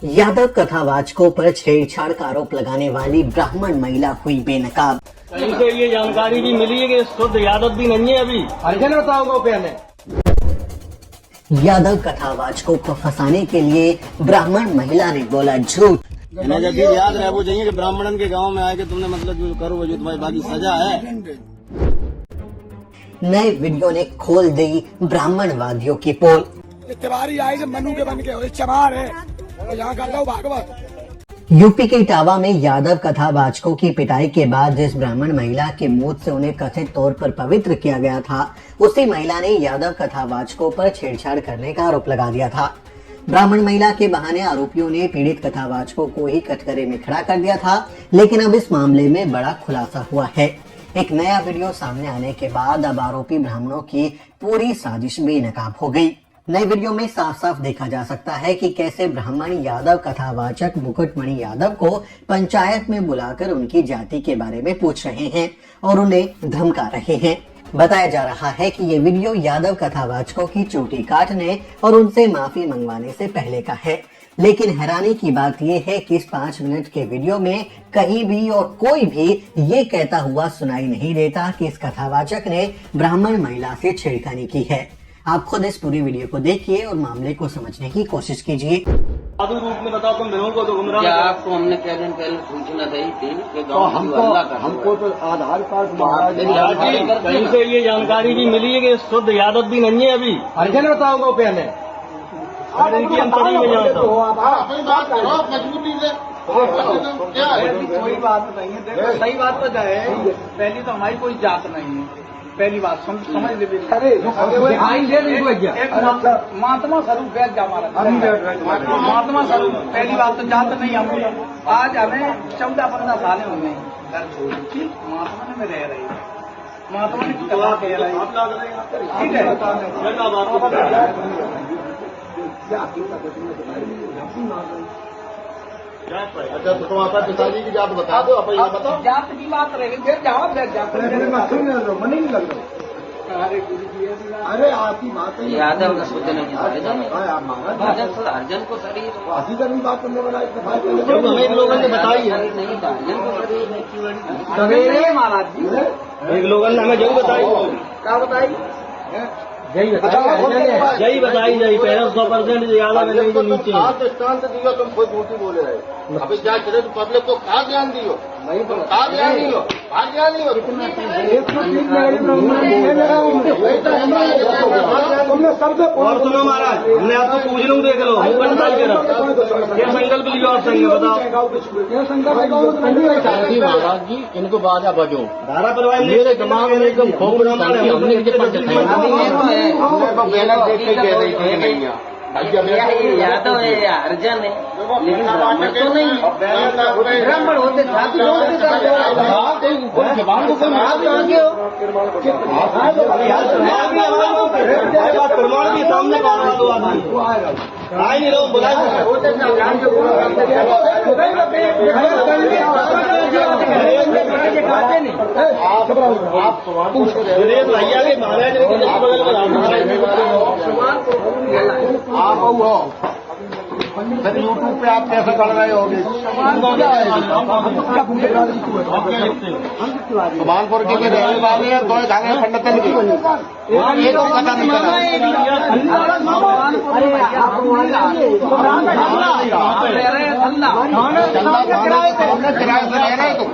यादव कथावाचकों पर छेड़छाड़ का आरोप लगाने वाली ब्राह्मण महिला हुई बेनकाब। कहीं से ये जानकारी भी मिली है कि शुद्ध यादव भी नहीं है अभी। हरिजन बताओगे पहले। यादव कथावाचकों को फंसाने के लिए ब्राह्मण महिला ने बोला झूठ। इन्हें जब याद रहे वो चाहिए कि ब्राह्मणन के गांव में आए कि तुमने मतलब जो करो जो तुम्हारी बाकी सजा है। नए वीडियो ने खोल दी ब्राह्मणवादियों की पोल। तिवारी आए जो मनु के बन के चमार है और यहाँ कर लो भागवत। यूपी के इटावा में यादव कथावाचकों की पिटाई के बाद जिस ब्राह्मण महिला के मुंह से उन्हें कथित तौर पर पवित्र किया गया था, उसी महिला ने यादव कथावाचकों पर छेड़छाड़ करने का आरोप लगा दिया था। ब्राह्मण महिला के बहाने आरोपियों ने पीड़ित कथावाचकों को ही कटघरे में खड़ा कर दिया था, लेकिन अब इस मामले में बड़ा खुलासा हुआ है। एक नया वीडियो सामने आने के बाद अब आरोपी ब्राह्मणों की पूरी साजिश बेनकाब हो गई। नए वीडियो में साफ साफ देखा जा सकता है कि कैसे ब्राह्मण यादव कथावाचक मुकुटमणि यादव को पंचायत में बुलाकर उनकी जाति के बारे में पूछ रहे हैं और उन्हें धमका रहे हैं। बताया जा रहा है कि ये वीडियो यादव कथावाचकों की चोटी काटने और उनसे माफी मंगवाने से पहले का है, लेकिन हैरानी की बात यह है कि इस 5 मिनट के वीडियो में कहीं भी और कोई भी ये कहता हुआ सुनाई नहीं देता कि इस कथावाचक ने ब्राह्मण महिला से छेड़खानी की है। आप खुद इस पूरी वीडियो को देखिए और मामले को समझने की कोशिश कीजिए। साधु रूप में बताओ तुम लोगों को तो गुमराह। क्या आपको हमने क्या दिन पहले सूचना दी थी कि गाँव हमको तो आधार कार्ड कहीं से ये जानकारी भी मिली है कि शुद्ध यादव भी नहीं है अभी। हरिजन बताओगे पहले। इनकी अंतरी में जानता हूँ। कोई बात नहीं है। देखो सही बात तो जाए, पहली तो हमारी कोई जात नहीं है। पहली बात समझ ले। महात्मा स्वरूप बैठ जा हमारा महात्मा स्वरूप। पहली बात तो जात नहीं हम। आज हमें 14-15 साल हो गए घर छोड़। ठीक महात्मा में रह रही महात्मा ने कह रही। ठीक है अच्छा तो तुम आपका पिताजी की जात बता दो। आप ये बताओ जात की बात रहेगी फिर जवाब बैठ जाते। अरे आपकी बात है यादव का सोचने की हरिजन को शरीर आधी करनी बात करने वाला एक लोगों ने बताई है। नहीं था हरिजन को शरीर सवेरे महाराज जी एक लोगों ने हमें जरूर बताई। क्या बताई? यही बताई जाई पहले 100% ज्यादा में नहीं तो नीचे। स्थान से दियो तुम खुद झूठी बोले रहे। अभी क्या करे तो पब्लिक को कहा ज्ञान दियो नहीं तो कहा ज्ञान नहीं हो कहा ज्ञान नहीं हो। और सुनो महाराज मैं आपको पूछ लूँ देख लो ये संकल्प लियो आप संग बताओ। महाराज जी इनको बाजा बजो धारा परवाह मेरे दिमाग में एकदम खोपड़ा यादव है या हरिजन है, लेकिन ब्राह्मण तो नहीं है। ब्राह्मण होते जाति प्रमाण के सामने नहीं लोग भैया के महाराज फिर यूट्यूब पे आप कैसे कर रहे होगे। सुभानपुर के रहने वाले हैं दो धागे पंडितन की ये तो पता नहीं किराए से रह रहे तो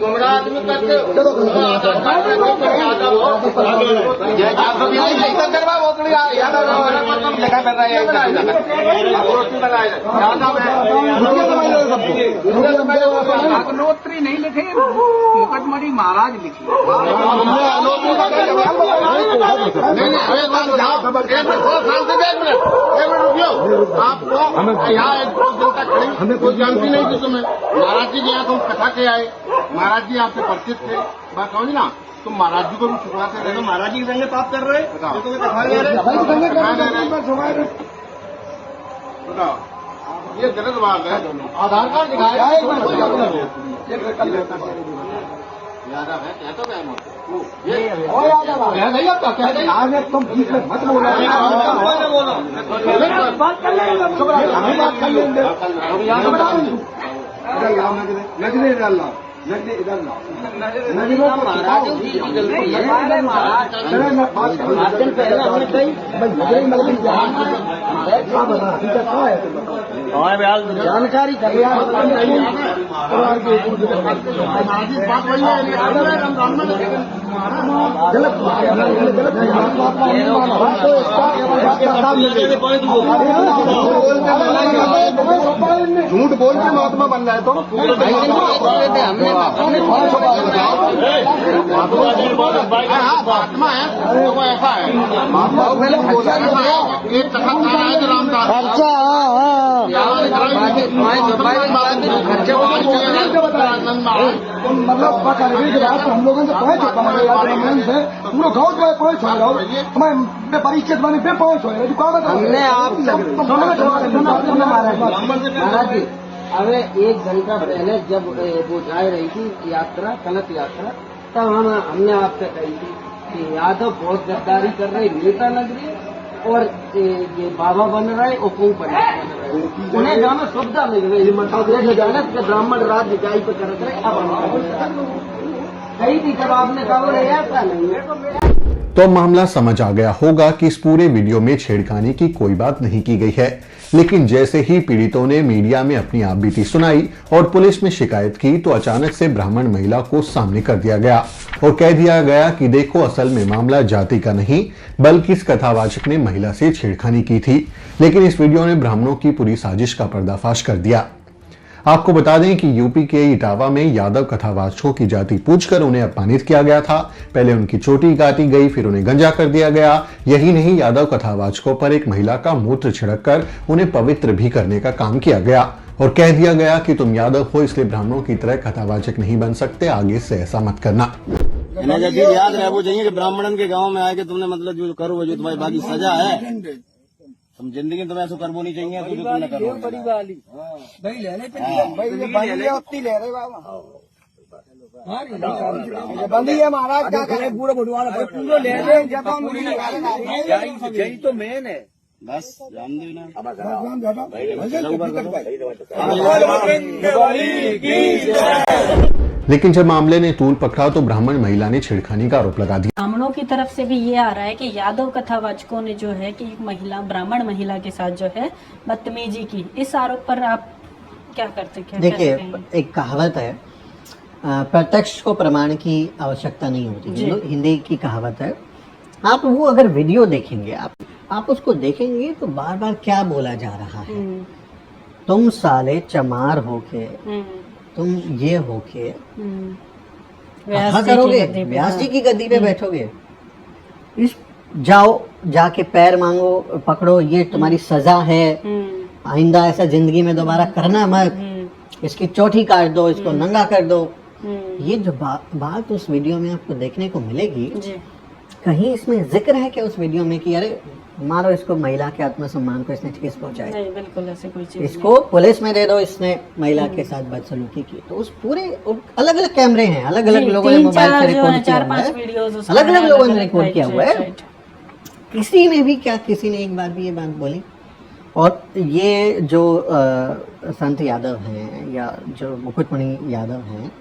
गुमराह आदमी करते अग्नोत्री नहीं लिखे मुकुटमणि महाराज लिखे। आपको यहाँ एक 2 दिन तक खड़ी हमें कुछ जानती नहीं थी। तुम्हें महाराज जी के यहाँ तुम कथा के आए, महाराज जी आपसे परिचित थे। बात समझ ना तुम महाराज जी को भी छुपाते अरे रहे तो महाराज जी के संगे पाप कर रहे बताओ। ये तो दिखा रहे हैं। बताओ, ये गलत बात है। आधार कार्ड दिखाया यादव है, क्या तो मैं तुम बीच में मत बोलो बात कर लेंगे हमें बात कर लेंगे नजरे इधर लाओ नजरे इधर लाओ नजरों को महाराजों की गलती है। महाराज जानकारी कर झूठ बोल के महात्मा बन जाए तो हमने महात्मा है वो ऐसा है एक तखत खा रहा है तो रामदास मतलब हम लोगों से पहुंच से पूरा गाँव जो है पहुंच हो रहा हमें परिचित बने पे पहुंच हो रहा है हमने आप महाराज जी अरे 1 घंटा पहले जब वो जा रही थी यात्रा कलश यात्रा तब हमने आपसे कही थी कि यादव बहुत गद्दारी कर रहे नेता लग रही और ये बाबा बन रहा है और कौन बन रहा है उन्हें जाना सुविधा मिल रही है के ब्राह्मण राज्य जाई पे कर रहे अब कही थी जब आपने कहा ऐसा नहीं है। तो मामला समझ आ गया होगा कि इस पूरे वीडियो में छेड़खानी की कोई बात नहीं की गई है, लेकिन जैसे ही पीड़ितों ने मीडिया में अपनी आपबीती सुनाई और पुलिस में शिकायत की तो अचानक से ब्राह्मण महिला को सामने कर दिया गया और कह दिया गया कि देखो असल में मामला जाति का नहीं बल्कि इस कथावाचक ने महिला से छेड़खानी की थी। लेकिन इस वीडियो ने ब्राह्मणों की पूरी साजिश का पर्दाफाश कर दिया। आपको बता दें कि यूपी के इटावा में यादव कथावाचकों की जाति पूछकर उन्हें अपमानित किया गया था। पहले उनकी चोटी काटी गई, फिर उन्हें गंजा कर दिया गया। यही नहीं, यादव कथावाचकों पर एक महिला का मूत्र छिड़ककर उन्हें पवित्र भी करने का काम किया गया और कह दिया गया कि तुम यादव हो इसलिए ब्राह्मणों की तरह कथावाचक नहीं बन सकते, आगे से ऐसा मत करना। याद रहे वो चाहिए कि ब्राह्मणन के गाँव में आए कि तुमने मतलब जो करो वो जो तुम्हारी बाकी सजा है तुम जिंदगी में ऐसा करबो नहीं चाहिए तो जो तुमने करो बड़ी वाली भाई लेने पे उतनी ले रहे बाबा बंदी है महाराज क्या करे पूरा बुढ़वाना पूरा ले रहे जब हम यही तो मेन है बस जान दो ना। लेकिन जब मामले ने तूल पकड़ा तो ब्राह्मण महिला ने छेड़खानी का आरोप लगा दिया। ब्राह्मणों की तरफ से भी ये आ रहा है कि यादव कथावाचकों ने जो है कि एक महिला ब्राह्मण महिला के साथ जो है बदतमीजी की, इस आरोप पर आप क्या करते हैं? देखिए, एक कहावत है, प्रत्यक्ष को प्रमाण की आवश्यकता नहीं होती, हिंदी की कहावत है। आप वो अगर वीडियो देखेंगे, आप उसको देखेंगे तो बार बार क्या बोला जा रहा है, तुम साले चमार होके, तुम ये होके करोगे, व्यास जी की गद्दी पे बैठोगे, इस जाओ जाके पैर मांगो, पकड़ो, ये तुम्हारी सजा है, आइंदा ऐसा जिंदगी में दोबारा करना मत, इसकी चोटी काट दो, इसको नंगा कर दो। ये जो बात उस वीडियो में आपको देखने को मिलेगी, कहीं इसमें जिक्र है क्या उस वीडियो में कि अरे मारो इसको, महिला के आत्मसम्मान को इसने ठेस पहुंचाई? नहीं, बिल्कुल ऐसे कोई चीज इसको पुलिस में दे दो, इसने महिला के साथ बदसलूकी की। तो उस पूरे अलग अलग कैमरे हैं, अलग अलग लोगों ने मोबाइल से रिकॉर्ड किया हुआ है, अलग अलग लोगों ने रिकॉर्ड किया हुआ है। किसी ने भी क्या, किसी ने एक बार भी ये बात बोली? और ये जो संत यादव हैं या जो मुकुटमणि यादव हैं,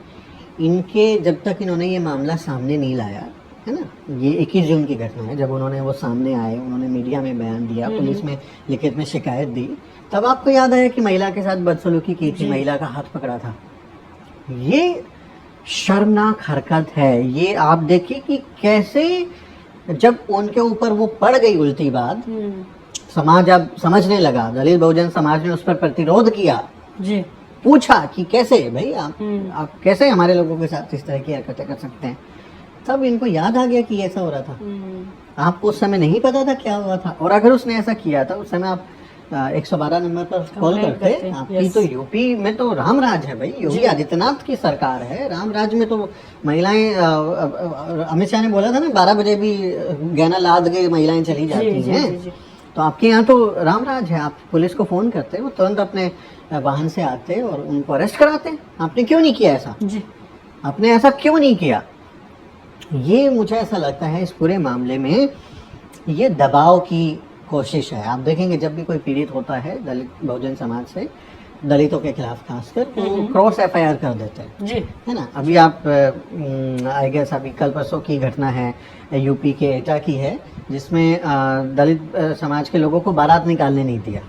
इनके जब तक इन्होंने ये मामला सामने नहीं लाया है ना, ये 21 जून की घटना है, जब उन्होंने वो सामने आए, उन्होंने मीडिया में बयान दिया, पुलिस में लिखित में शिकायत दी, तब आपको याद आया कि महिला के साथ बदसलूकी की थी, महिला का हाथ पकड़ा था। ये शर्मनाक हरकत है। ये आप देखिए कि कैसे जब उनके ऊपर वो पड़ गई उल्टी बात, समाज अब समझने लगा, दलित बहुजन समाज ने उस पर प्रतिरोध किया जी, पूछा कि कैसे भाई आप कैसे हमारे लोगों के साथ इस तरह की हरकतें कर सकते हैं। तब इनको याद आ गया कि ऐसा हो रहा था। आपको उस समय नहीं पता था क्या हुआ था, और अगर उसने ऐसा किया था उस समय आप 112 नंबर पर कॉल करते। आपकी तो यूपी में तो राम राज है भाई, योगी आदित्यनाथ की सरकार है। राम राज में तो महिलाएं, अमित शाह ने बोला था ना 12 बजे भी गहना लाद के महिलाएं चली जाती हैं। तो आपके यहाँ तो राम राज है। आप पुलिस को फोन करते, वो तुरंत अपने वाहन से आते और उनको अरेस्ट कराते। आपने क्यों नहीं किया ऐसा? आपने ऐसा क्यों नहीं किया? ये मुझे ऐसा लगता है इस पूरे मामले में ये दबाव की कोशिश है। आप देखेंगे जब भी कोई पीड़ित होता है दलित बहुजन समाज से, दलितों के खिलाफ खासकर, तो क्रॉस एफआईआर कर देते हैं जी, है ना। अभी आप आई गेस अभी कल परसों की घटना है यूपी के एटा की है, जिसमें दलित समाज के लोगों को बारात निकालने नहीं दिया।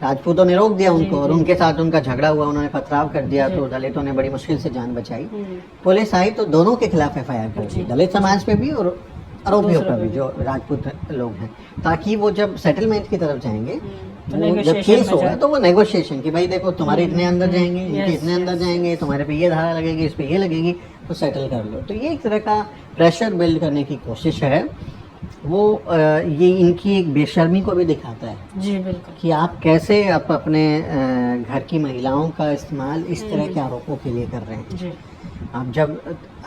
राजपूतों ने रोक दिया उनको और उनके साथ उनका झगड़ा हुआ, उन्होंने पथराव कर दिया, तो दलितों ने बड़ी मुश्किल से जान बचाई। पुलिस आई तो दोनों के खिलाफ एफआईआर कर दी, दलित समाज पे भी और आरोपियों पर भी जो राजपूत लोग हैं, ताकि वो जब सेटलमेंट की तरफ जाएंगे, जब केस होगा तो वो नेगोशिएशन कि भाई देखो तुम्हारे इतने अंदर जाएंगे, इनके इतने अंदर जाएंगे, तुम्हारे पे ये धारा लगेगी, इस पे ये लगेगी, तो सेटल कर लो। तो ये एक तरह का प्रेशर बिल्ड करने की कोशिश है। वो ये इनकी एक बेशर्मी को भी दिखाता है जी, बिल्कुल, कि आप कैसे आप अपने घर की महिलाओं का इस्तेमाल इस तरह के आरोपों के लिए कर रहे हैं जी। आप जब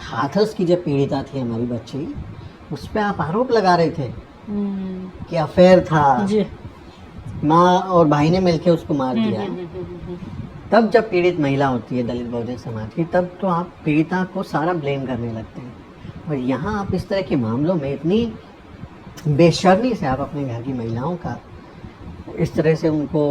हाथरस की जब पीड़िता थी हमारी बच्ची, उस पर आप आरोप लगा रहे थे कि अफेयर था जी, माँ और भाई ने मिलके उसको मार दिया। तब जब पीड़ित महिला होती है दलित बहुजन समाज की, तब तो आप पीड़िता को सारा ब्लेम करने लगते हैं। और यहाँ आप इस तरह के मामलों में इतनी बेशर्मी से आप अपने घर की महिलाओं का इस तरह से उनको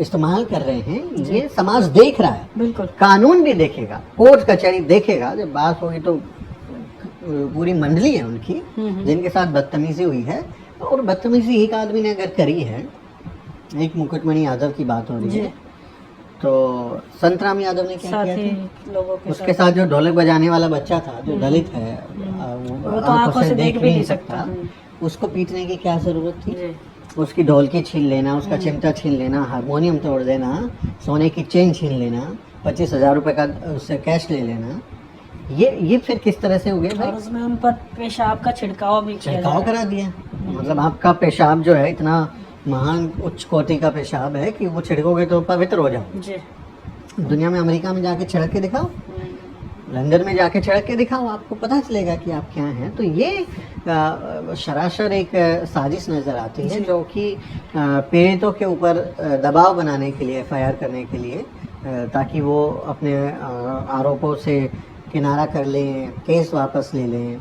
इस्तेमाल कर रहे हैं। ये समाज देख रहा है, बिल्कुल, कानून भी देखेगा, कोर्ट कचहरी देखेगा। जब बात होगी तो पूरी मंडली है उनकी जिनके साथ बदतमीजी हुई है, और बदतमीजी एक आदमी ने अगर करी है, एक मुकुटमणि यादव की बात हो रही है, तो संतराम यादव ने क्या किया था? लोगों के उसके साथ जो ढोलक बजाने वाला बच्चा था जो दलित है, वो तो आंखों से देख भी नहीं सकता, उसको पीटने की क्या जरूरत थी? उसकी ढोलकी छीन लेना, उसका चिमटा छीन लेना, हारमोनियम तोड़ देना, सोने की चेन छीन लेना, 25,000 रुपए का उससे कैश ले लेना, ये फिर किस तरह से हो गया भाई? उसमें उन पर पेशाब का छिड़काव भी छिड़काव करा दिया। मतलब आपका पेशाब जो है इतना महान उच्च कोटि का पेशाब है कि वो छिड़कोगे तो पवित्र हो जाओ जी। दुनिया में अमेरिका में जाके छिड़क के दिखाओ, लंदन में जाके छिड़क के दिखाओ, आपको पता चलेगा कि आप क्या हैं। तो ये सरासर एक साजिश नज़र आती है जो कि पीड़ितों के ऊपर दबाव बनाने के लिए, एफआईआर करने के लिए, ताकि वो अपने आरोपों से किनारा कर लें, केस वापस ले लें,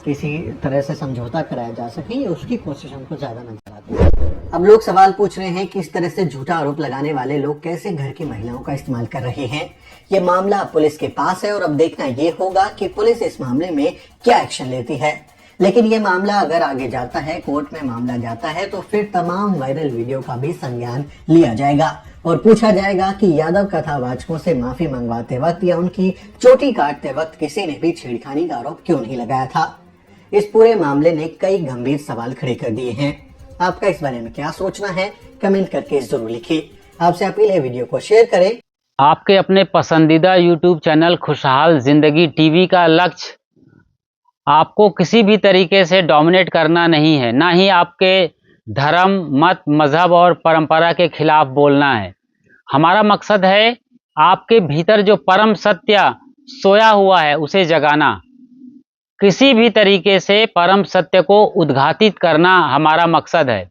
किसी तरह से समझौता कराया जा सके, उसकी कोशिश हमको ज़्यादा नजर आती है। अब लोग सवाल पूछ रहे हैं कि इस तरह से झूठा आरोप लगाने वाले लोग कैसे घर की महिलाओं का इस्तेमाल कर रहे हैं। ये मामला पुलिस के पास है और अब देखना ये होगा कि पुलिस इस मामले में क्या एक्शन लेती है। लेकिन ये मामला अगर आगे जाता है, कोर्ट में मामला जाता है, तो फिर तमाम वायरल वीडियो का भी संज्ञान लिया जाएगा और पूछा जाएगा कि यादव कथावाचकों से माफी मंगवाते वक्त या उनकी चोटी काटते वक्त किसी ने भी छेड़खानी का आरोप क्यों नहीं लगाया था। इस पूरे मामले ने कई गंभीर सवाल खड़े कर दिए हैं। आपका इस बारे में क्या सोचना है, कमेंट करके जरूर लिखिए। आपसे अपील है वीडियो को शेयर करें। आपके अपने पसंदीदा यूट्यूब चैनल खुशहाल जिंदगी टीवी का लक्ष्य आपको किसी भी तरीके से डोमिनेट करना नहीं है, ना ही आपके धर्म, मत, मजहब और परंपरा के खिलाफ बोलना है। हमारा मकसद है आपके भीतर जो परम सत्य सोया हुआ है उसे जगाना, किसी भी तरीके से परम सत्य को उद्घाटित करना हमारा मकसद है।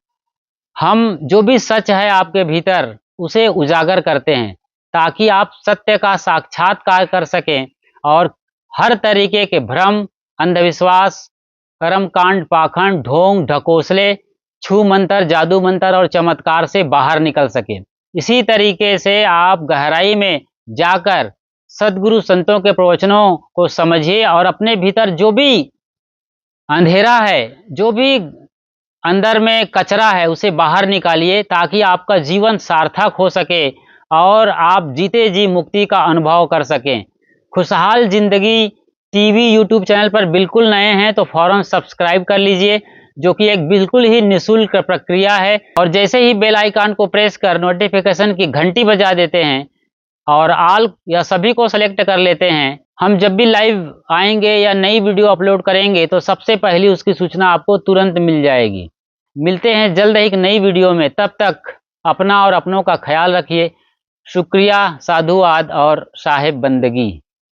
हम जो भी सच है आपके भीतर उसे उजागर करते हैं ताकि आप सत्य का साक्षात्कार कर सकें और हर तरीके के भ्रम, अंधविश्वास, कर्मकांड, पाखंड, ढोंग, ढकोसले, छू मंत्र, जादू मंत्र और चमत्कार से बाहर निकल सके। इसी तरीके से आप गहराई में जाकर सद्गुरु संतों के प्रवचनों को समझिए और अपने भीतर जो भी अंधेरा है, जो भी अंदर में कचरा है, उसे बाहर निकालिए ताकि आपका जीवन सार्थक हो सके और आप जीते जी मुक्ति का अनुभव कर सकें। खुशहाल जिंदगी टीवी यूट्यूब चैनल पर बिल्कुल नए हैं तो फौरन सब्सक्राइब कर लीजिए, जो कि एक बिल्कुल ही निःशुल्क प्रक्रिया है। और जैसे ही बेल आइकन को प्रेस कर नोटिफिकेशन की घंटी बजा देते हैं और ऑल या सभी को सेलेक्ट कर लेते हैं, हम जब भी लाइव आएंगे या नई वीडियो अपलोड करेंगे तो सबसे पहली उसकी सूचना आपको तुरंत मिल जाएगी। मिलते हैं जल्द ही एक नई वीडियो में, तब तक अपना और अपनों का ख्याल रखिए। शुक्रिया, साधुवाद और साहिब बंदगी।